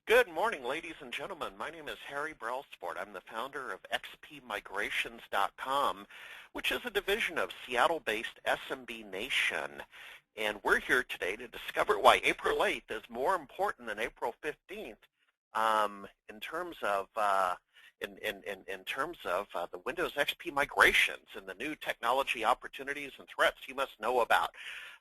Good morning, ladies and gentlemen. My name is Harry Brelsport. I'm the founder of xpmigrations.com, which is a division of Seattle-based SMB Nation. And we're here today to discover why April 8th is more important than April 15th in terms of the Windows XP migrations and the new technology opportunities and threats you must know about.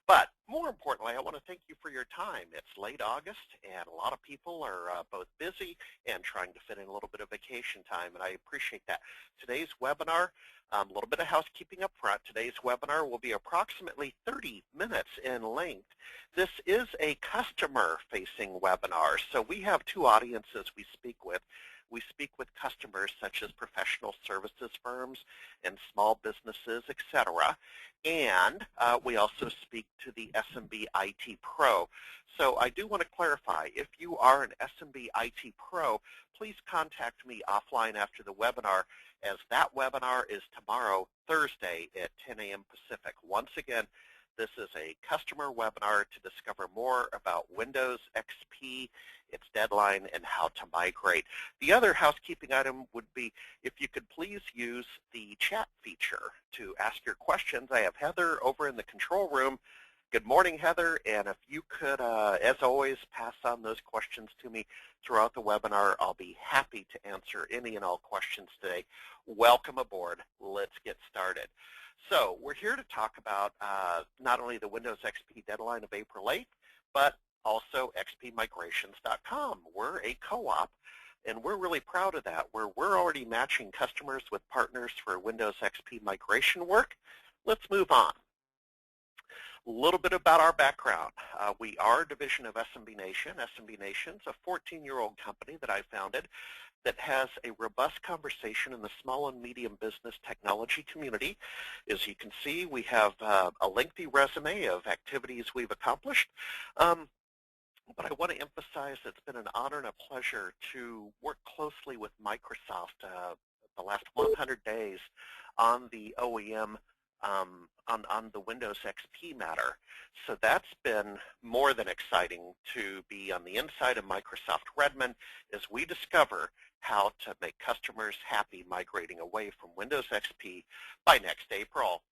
But more importantly, I want to thank you for your time. It's late August, and a lot of people are both busy and trying to fit in a little bit of vacation time, and I appreciate that. Today's webinar, a little bit of housekeeping up front. Today's webinar will be approximately 30 minutes in length. This is a customer-facing webinar, so we have two audiences we speak with. We speak with customers such as professional services firms and small businesses, etc. And we also speak to the SMB IT Pro. So I do want to clarify, if you are an SMB IT Pro, please contact me offline after the webinar, as that webinar is tomorrow, Thursday at 10 a.m. Pacific. Once again, this is a customer webinar to discover more about Windows XP, its deadline, and how to migrate. The other housekeeping item would be if you could please use the chat feature to ask your questions. I have Heather over in the control room. Good morning, Heather, and if you could, as always, pass on those questions to me throughout the webinar, I'll be happy to answer any and all questions today. Welcome aboard. Let's get started. So we're here to talk about not only the Windows XP deadline of April 8th, but also xpmigrations.com. We're a co-op, and we're really proud of that. We're already matching customers with partners for Windows XP migration work. Let's move on. A little bit about our background. We are a division of SMB Nation. SMB Nation's a 14-year-old company that I founded that has a robust conversation in the small and medium business technology community. As you can see, we have a lengthy resume of activities we've accomplished. But I want to emphasize it's been an honor and a pleasure to work closely with Microsoft the last 100 days on the OEM on the Windows XP matter. So that's been more than exciting to be on the inside of Microsoft Redmond as we discover how to make customers happy migrating away from Windows XP by next April.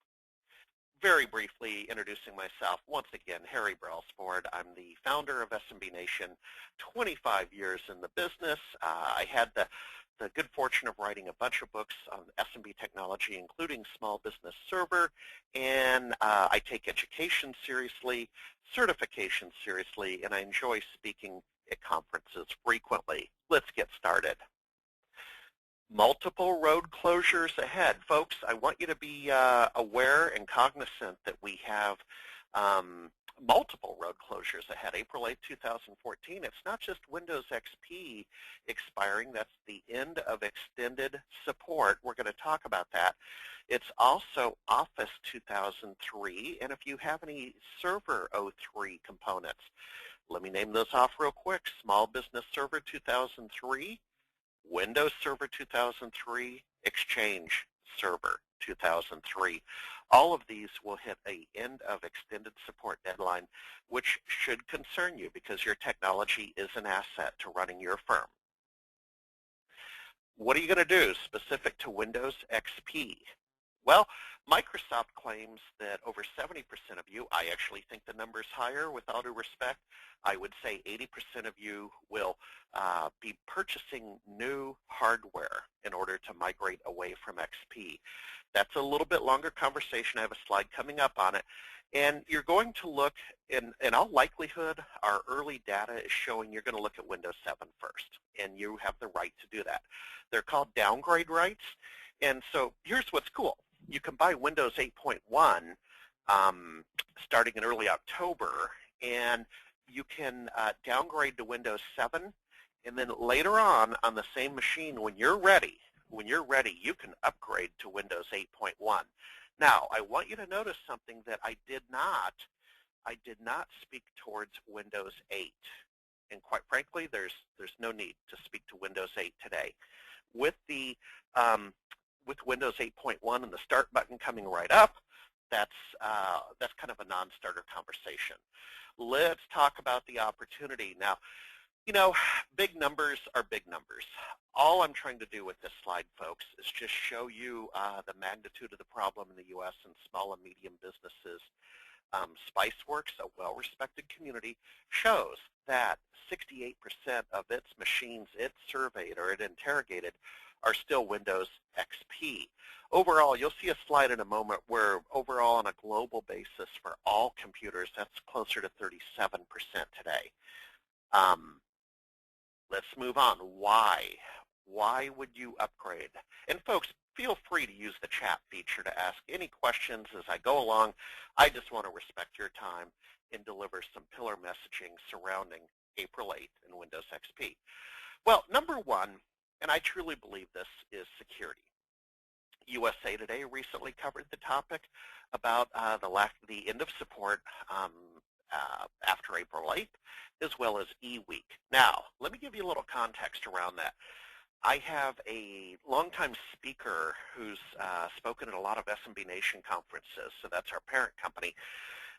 Very briefly introducing myself, once again, Harry Brelsport. I'm the founder of SMB Nation, 25 years in the business. I had the good fortune of writing a bunch of books on SMB technology, including Small Business Server, and I take education seriously, certification seriously, and I enjoy speaking at conferences frequently. Let's get started. Multiple road closures ahead. Folks, I want you to be aware and cognizant that we have multiple road closures ahead. April 8, 2014. It's not just Windows XP expiring. That's the end of extended support. We're going to talk about that. It's also Office 2003. And if you have any Server 03 components, let me name those off real quick. Small Business Server 2003. Windows Server 2003, Exchange Server 2003. All of these will hit an end of extended support deadline, which should concern you because your technology is an asset to running your firm. What are you going to do specific to Windows XP? Well, Microsoft claims that over 70% of you, I actually think the number's higher with all due respect, I would say 80% of you will be purchasing new hardware in order to migrate away from XP. That's a little bit longer conversation. I have a slide coming up on it. And you're going to look, in all likelihood, our early data is showing you're going to look at Windows 7 first, and you have the right to do that. They're called downgrade rights. And so here's what's cool. You can buy Windows 8.1 starting in early October, and you can downgrade to Windows 7, and then later on the same machine, when you're ready, you can upgrade to Windows 8.1. Now, I want you to notice something that I did not speak towards Windows 8, and quite frankly, there's no need to speak to Windows 8 today. With Windows 8.1 and the Start button coming right up, that's kind of a non-starter conversation. Let's talk about the opportunity. Now, You know, big numbers are big numbers. All I'm trying to do with this slide, folks, is just show you the magnitude of the problem in the U.S. and small and medium businesses. Spiceworks, a well-respected community, shows that 68% of its machines it surveyed or it interrogated are still Windows XP. Overall, you'll see a slide in a moment where overall on a global basis for all computers, that's closer to 37% today. Let's move on. Why? Why would you upgrade? And folks, feel free to use the chat feature to ask any questions as I go along. I just want to respect your time and deliver some pillar messaging surrounding April 8th and Windows XP. Well, number one, and I truly believe this, is security. USA Today recently covered the topic about the end of support after April 8th, as well as eWeek. Now, let me give you a little context around that. I have a longtime speaker who's spoken at a lot of SMB Nation conferences, so that's our parent company.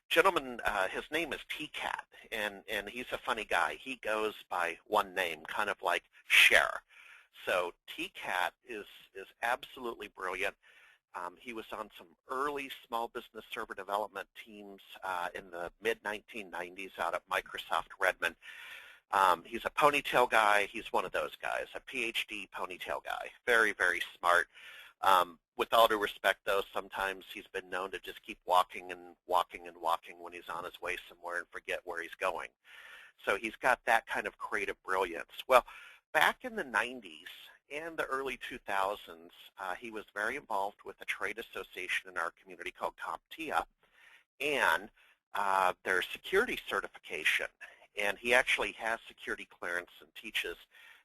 Gentleman, his name is TCAT, and he's a funny guy. He goes by one name, kind of like Cher. So TCAT is absolutely brilliant. He was on some early small business server development teams in the mid-1990s out at Microsoft Redmond. He's a ponytail guy. He's one of those guys, a PhD ponytail guy. Very, very smart. With all due respect, though, sometimes he's been known to just keep walking and walking and walking when he's on his way somewhere and forget where he's going. So he's got that kind of creative brilliance. Well, back in the 90s and the early 2000s, he was very involved with a trade association in our community called CompTIA and their security certification. And he actually has security clearance and teaches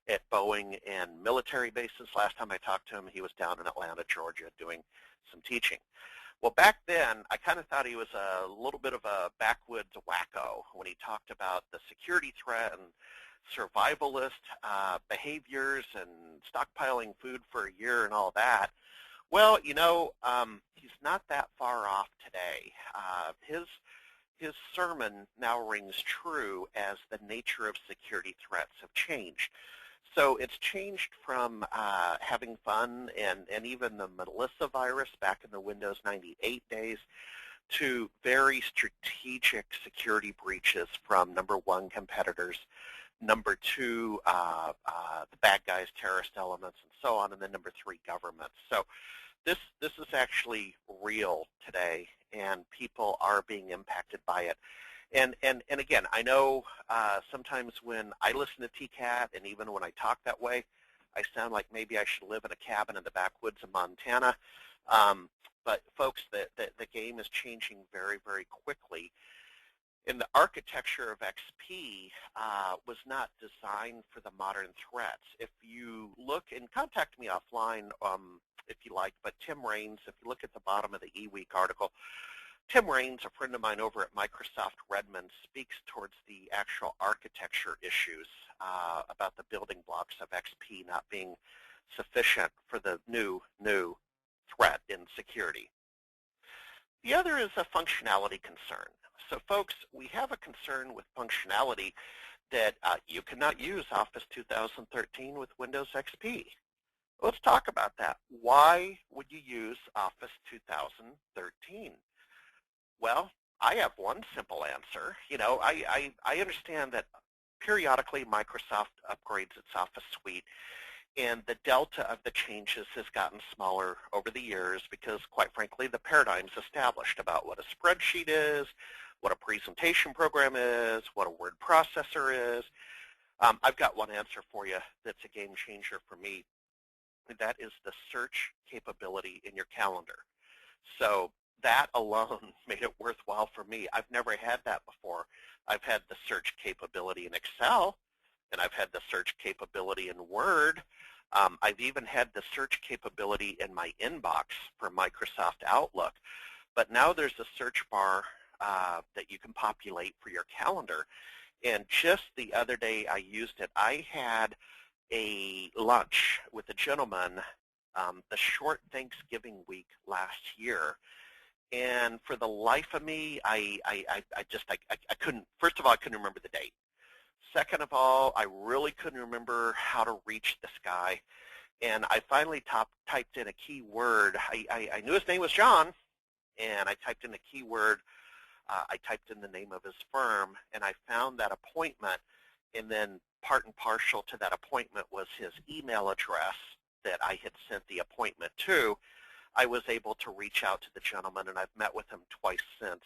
at Boeing and military bases. Last time I talked to him, he was down in Atlanta, Georgia, doing some teaching. Well, back then, I kind of thought he was a little bit of a backwoods wacko when he talked about the security threat and survivalist behaviors and stockpiling food for a year and all that. Well, you know, he's not that far off today. His sermon now rings true as the nature of security threats have changed. So it's changed from having fun and even the Melissa virus back in the Windows 98 days to very strategic security breaches from number one, competitors, number two, the bad guys, terrorist elements, and so on, and then number three, governments. So this is actually real today, and people are being impacted by it. And again, I know sometimes when I listen to TCAT, and even when I talk that way, I sound like maybe I should live in a cabin in the backwoods of Montana. But folks, the game is changing very, very quickly. And the architecture of XP was not designed for the modern threats. If you look, and contact me offline if you like, but Tim Raines, if you look at the bottom of the eWeek article, Tim Raines, a friend of mine over at Microsoft Redmond, speaks towards the actual architecture issues about the building blocks of XP not being sufficient for the new threat in security. The other is a functionality concern. So folks, we have a concern with functionality that you cannot use Office 2013 with Windows XP. Let's talk about that. Why would you use Office 2013? Well, I have one simple answer. You know, I understand that periodically Microsoft upgrades its Office suite, and the delta of the changes has gotten smaller over the years because, quite frankly, the paradigm's established about what a spreadsheet is, what a presentation program is, what a word processor is. I've got one answer for you that's a game changer for me. That is the search capability in your calendar. So that alone made it worthwhile for me. I've never had that before. I've had the search capability in Excel, and I've had the search capability in Word. I've even had the search capability in my inbox for Microsoft Outlook. But now there's a search bar that you can populate for your calendar. And just the other day I used it. I had a lunch with a gentleman the short Thanksgiving week last year. And for the life of me, I couldn't, first of all, I couldn't remember the date. second of all, I really couldn't remember how to reach this guy. And I finally typed in a keyword. I knew his name was John, and I typed in a keyword. I typed in the name of his firm, and I found that appointment, and then part and partial to that appointment was his email address that I had sent the appointment to. I was able to reach out to the gentleman, and I've met with him twice since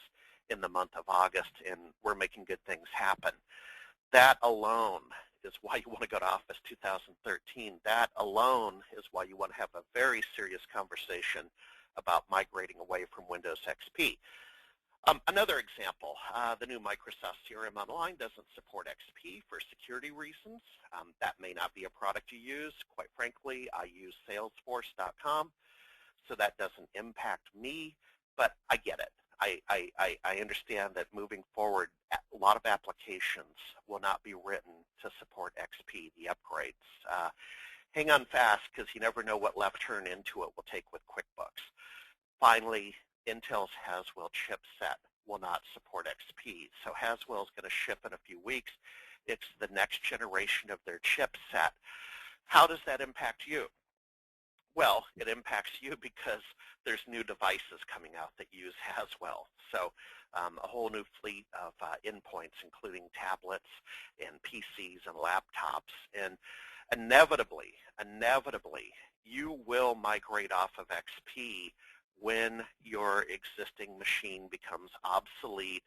in the month of August, and we're making good things happen. That alone is why you want to go to Office 2013. That alone is why you want to have a very serious conversation about migrating away from Windows XP. Another example, the new Microsoft CRM Online doesn't support XP for security reasons. That may not be a product you use. Quite frankly, I use Salesforce.com, so that doesn't impact me, but I get it. I understand that moving forward, a lot of applications will not be written to support XP, the upgrades. Hang on fast, because you never know what left turn into it will take with QuickBooks. Finally, Intel's Haswell chipset will not support XP. So Haswell is going to ship in a few weeks. It's the next generation of their chipset. How does that impact you? Well, it impacts you because there's new devices coming out that use Haswell. So a whole new fleet of endpoints, including tablets and PCs and laptops. And inevitably, you will migrate off of XP when your existing machine becomes obsolete,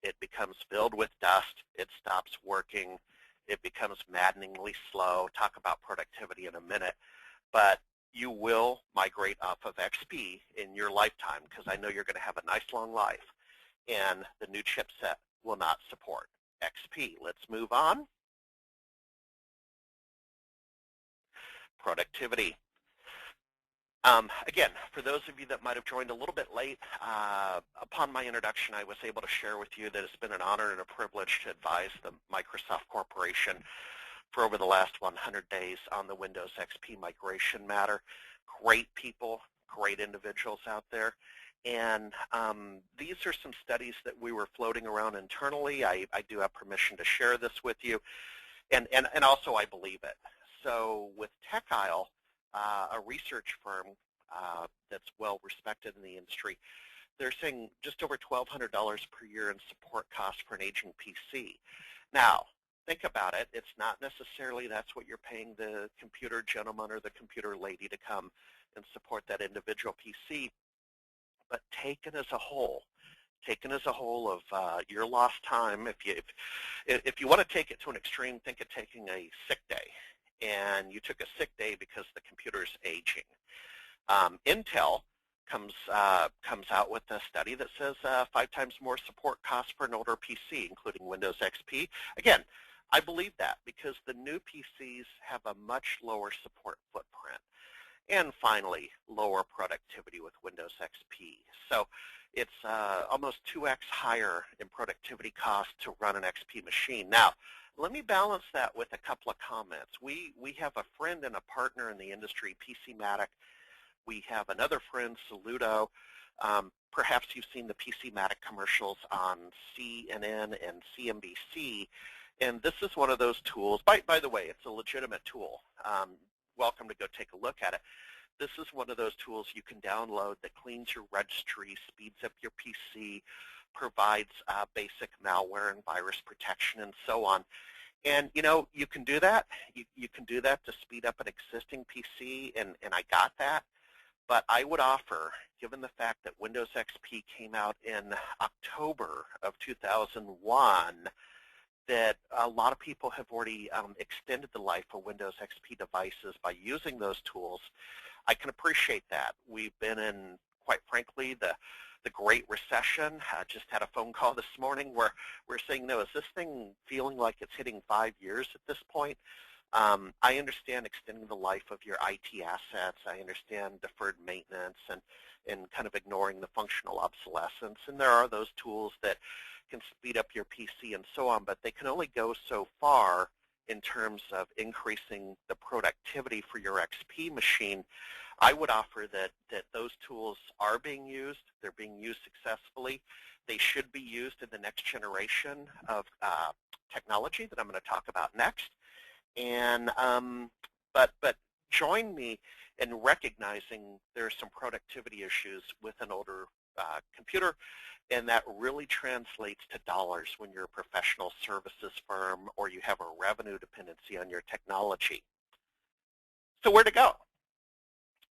it becomes filled with dust, it stops working, it becomes maddeningly slow. Talk about productivity in a minute. But you will migrate off of XP in your lifetime, because I know you're going to have a nice long life, and the new chipset will not support XP. Let's move on. Productivity. Again, for those of you that might have joined a little bit late, upon my introduction, I was able to share with you that it's been an honor and a privilege to advise the Microsoft Corporation for over the last 100 days on the Windows XP migration matter. Great people, great individuals out there. And these are some studies that we were floating around internally. I do have permission to share this with you. And also I believe it. So with TechIsle, a research firm that's well respected in the industry, they're saying just over $1,200 per year in support costs for an aging PC. Now, think about it. It's not necessarily that's what you're paying the computer gentleman or the computer lady to come and support that individual PC, but taken as a whole of your lost time. If you want to take it to an extreme, think of taking a sick day, and you took a sick day because the computer's aging. Intel comes out with a study that says 5 times more support costs for an older PC, including Windows XP. Again, I believe that because the new PCs have a much lower support footprint. And finally, lower productivity with Windows XP. So it's almost 2x higher in productivity cost to run an XP machine. Now, let me balance that with a couple of comments. We have a friend and a partner in the industry, PCmatic. We have another friend, Saludo. Perhaps you've seen the PCmatic commercials on CNN and CNBC. And this is one of those tools. By the way, it's a legitimate tool. Welcome to go take a look at it. This is one of those tools you can download that cleans your registry, speeds up your PC, provides basic malware and virus protection, and so on. And you know, you can do that. You can do that to speed up an existing PC, and I got that. But I would offer, given the fact that Windows XP came out in October of 2001, that a lot of people have already extended the life of Windows XP devices by using those tools. I can appreciate that. We've been in, quite frankly, the Great Recession. I just had a phone call this morning where we're saying, no, is this thing feeling like it's hitting 5 years at this point? I understand extending the life of your IT assets. I understand deferred maintenance and kind of ignoring the functional obsolescence. And there are those tools that can speed up your PC and so on, but they can only go so far in terms of increasing the productivity for your XP machine. I would offer that those tools are being used. They're being used successfully. They should be used in the next generation of technology that I'm going to talk about next. And but join me in recognizing there's some productivity issues with an older computer, and that really translates to dollars when you're a professional services firm or you have a revenue dependency on your technology. So where to go?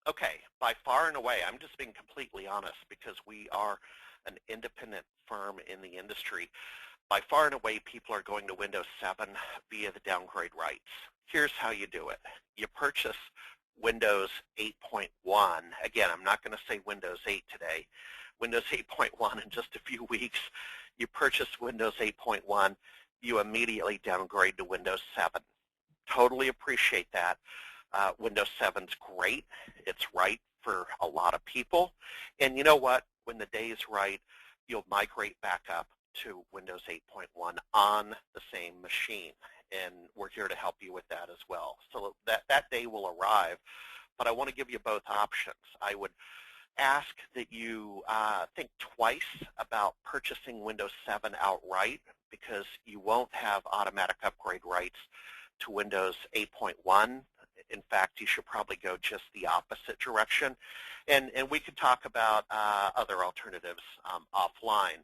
Okay, by far and away, I'm just being completely honest because we are an independent firm in the industry. By far and away, people are going to Windows 7 via the downgrade rights. Here's how you do it. You purchase Windows 8.1. Again, I'm not going to say Windows 8 today. Windows 8.1 in just a few weeks. You purchase Windows 8.1. You immediately downgrade to Windows 7. Totally appreciate that. Windows 7's great. It's right for a lot of people. And you know what? When the day is right, you'll migrate back up to Windows 8.1 on the same machine. And we're here to help you with that as well. So that day will arrive. But I want to give you both options. I would ask that you think twice about purchasing Windows 7 outright because you won't have automatic upgrade rights to Windows 8.1. In fact, you should probably go just the opposite direction. And we could talk about other alternatives offline.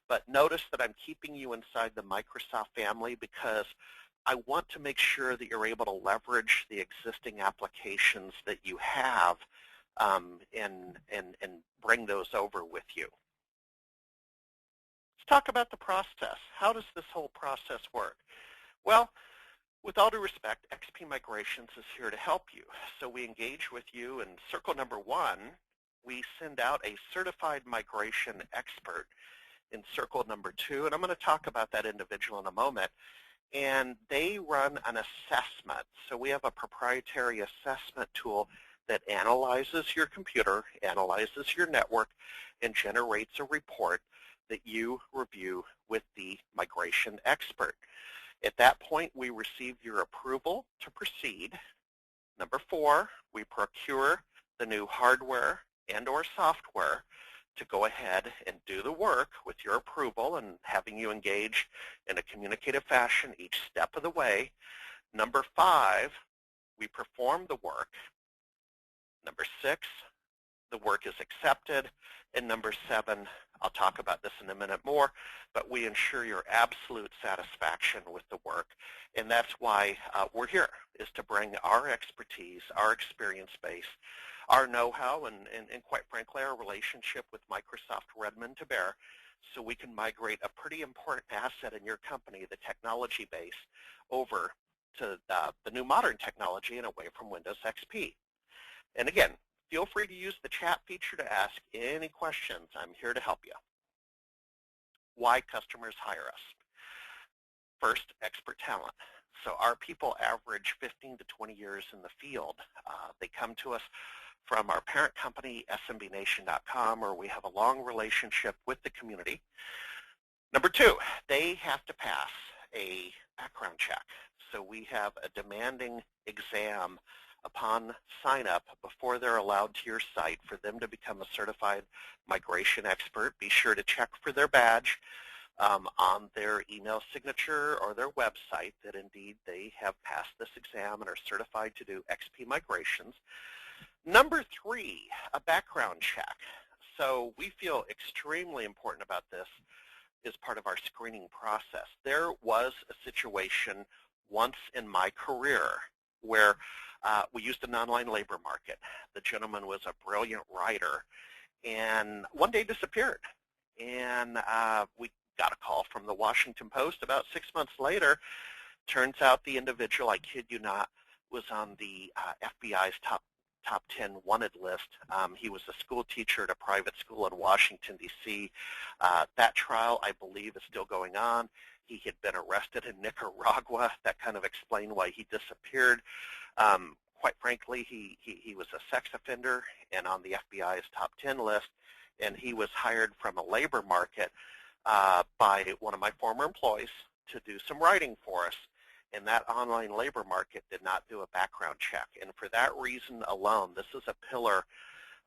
But notice that I'm keeping you inside the Microsoft family because I want to make sure that you're able to leverage the existing applications that you have and bring those over with you. Let's talk about the process. How does this whole process work? Well, with all due respect, XP Migrations is here to help you. So we engage with you in circle number 1. We send out a certified migration expert in circle number 2, and I'm going to talk about that individual in a moment. And they run an assessment. So we have a proprietary assessment tool that analyzes your computer, analyzes your network, and generates a report that you review with the migration expert. At that point, we receive your approval to proceed. Number 4, we procure the new hardware and or software to go ahead and do the work with your approval and having you engage in a communicative fashion each step of the way. Number 5, we perform the work. Number 6, the work is accepted. And number 7, I'll talk about this in a minute more, but we ensure your absolute satisfaction with the work. And that's why we're here, is to bring our expertise, our experience base, our know-how, and quite frankly, our relationship with Microsoft Redmond to bear so we can migrate a pretty important asset in your company, the technology base, over to the new modern technology and away from Windows XP. And again, feel free to use the chat feature to ask any questions. I'm here to help you. Why customers hire us? First, expert talent. So our people average 15 to 20 years in the field. They come to us from our parent company, SMBNation.com, where we have a long relationship with the community. Number 2, they have to pass a background check. So we have a demanding exam upon sign-up before they're allowed to your site for them to become a certified migration expert. Be sure to check for their badge on their email signature or their website that indeed they have passed this exam and are certified to do XP migrations. Number 3, a background check. So we feel extremely important about this as part of our screening process. There was a situation once in my career where we used an online labor market. The gentleman was a brilliant writer and one day disappeared. And we got a call from the Washington Post about 6 months later. Turns out the individual, I kid you not, was on the FBI's top 10 wanted list. He was a school teacher at a private school in Washington, D.C. That trial, I believe, is still going on. He had been arrested in Nicaragua. That kind of explained why he disappeared. Quite frankly, he was a sex offender and on the FBI's top 10 list, and he was hired from a labor market by one of my former employees to do some writing for us. and that online labor market did not do a background check. And for that reason alone, this is a pillar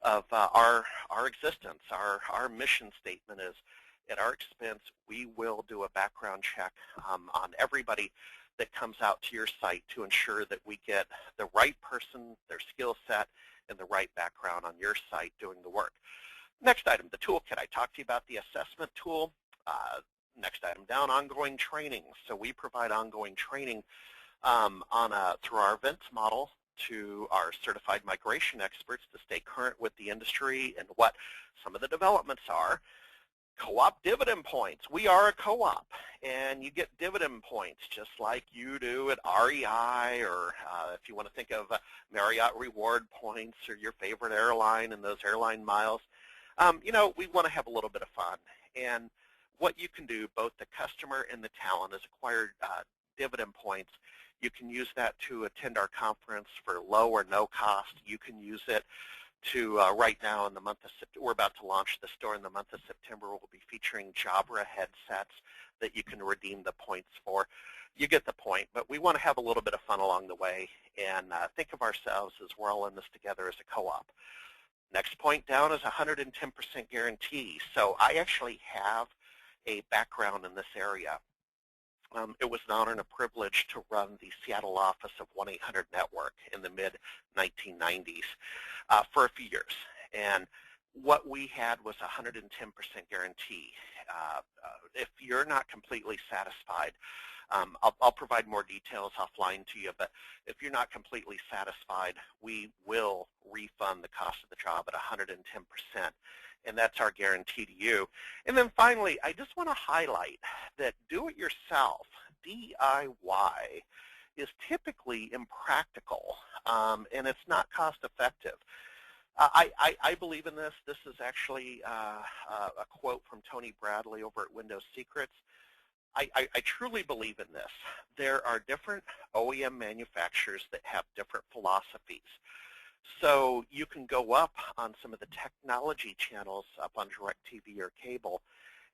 of our existence. Our mission statement is, at our expense, we will do a background check on everybody that comes out to your site to ensure that we get the right person, their skill set, and the right background on your site doing the work. Next item, the toolkit. I talked to you about the assessment tool. Next item down, ongoing training. So we provide ongoing training through our events model to our certified migration experts to stay current with the industry and what some of the developments are. Co-op dividend points. We are a co-op, and you get dividend points just like you do at REI, or if you want to think of Marriott reward points or your favorite airline and those airline miles. You know, we want to have a little bit of fun, and what you can do, both the customer and the talent, is acquire dividend points. You can use that to attend our conference for low or no cost. You can use it to, right now in the month of September, we're about to launch the store in the month of September. We'll be featuring Jabra headsets that you can redeem the points for. You get the point, but we want to have a little bit of fun along the way and think of ourselves as we're all in this together as a co-op. Next point down is 110% guarantee. So I actually have a background in this area. It was an honor and a privilege to run the Seattle office of 1-800-Network in the mid-1990s for a few years. And what we had was 110% guarantee. If you're not completely satisfied, I'll provide more details offline to you, but if you're not completely satisfied, we will refund the cost of the job at 110%. And that's our guarantee to you. And then finally, I just want to highlight that do-it-yourself, DIY, is typically impractical, and it's not cost-effective. I believe in this. This is actually a quote from Tony Bradley over at Windows Secrets. I truly believe in this. There are different OEM manufacturers that have different philosophies. So you can go up on some of the technology channels up on DirecTV or cable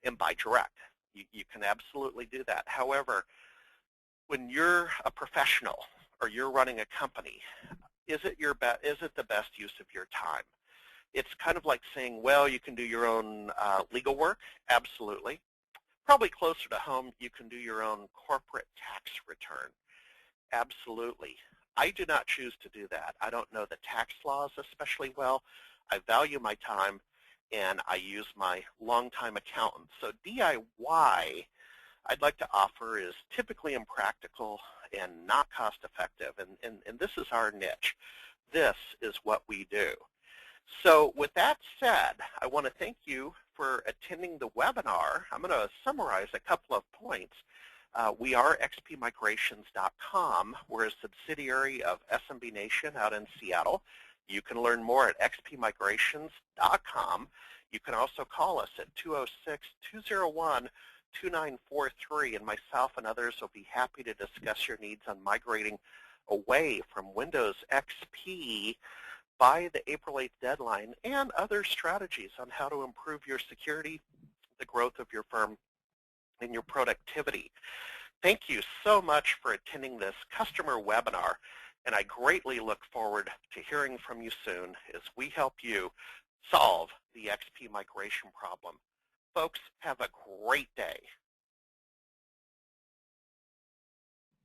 and buy direct. You can absolutely do that. However, when you're a professional or you're running a company, is it the best use of your time? It's kind of like saying, well, you can do your own legal work. Absolutely. Probably closer to home, you can do your own corporate tax return. Absolutely. I do not choose to do that. I don't know the tax laws especially well. I value my time, and I use my longtime accountant. So DIY, I'd like to offer, is typically impractical and not cost effective, and this is our niche. This is what we do. So with that said, I want to thank you for attending the webinar. I'm going to summarize a couple of points. We are xpmigrations.com. We're a subsidiary of SMB Nation out in Seattle. You can learn more at xpmigrations.com. You can also call us at 206-201-2943, and myself and others will be happy to discuss your needs on migrating away from Windows XP by the April 8th deadline, and other strategies on how to improve your security, the growth of your firm, and your productivity. Thank you so much for attending this customer webinar, and I greatly look forward to hearing from you soon as we help you solve the XP migration problem. Folks, have a great day.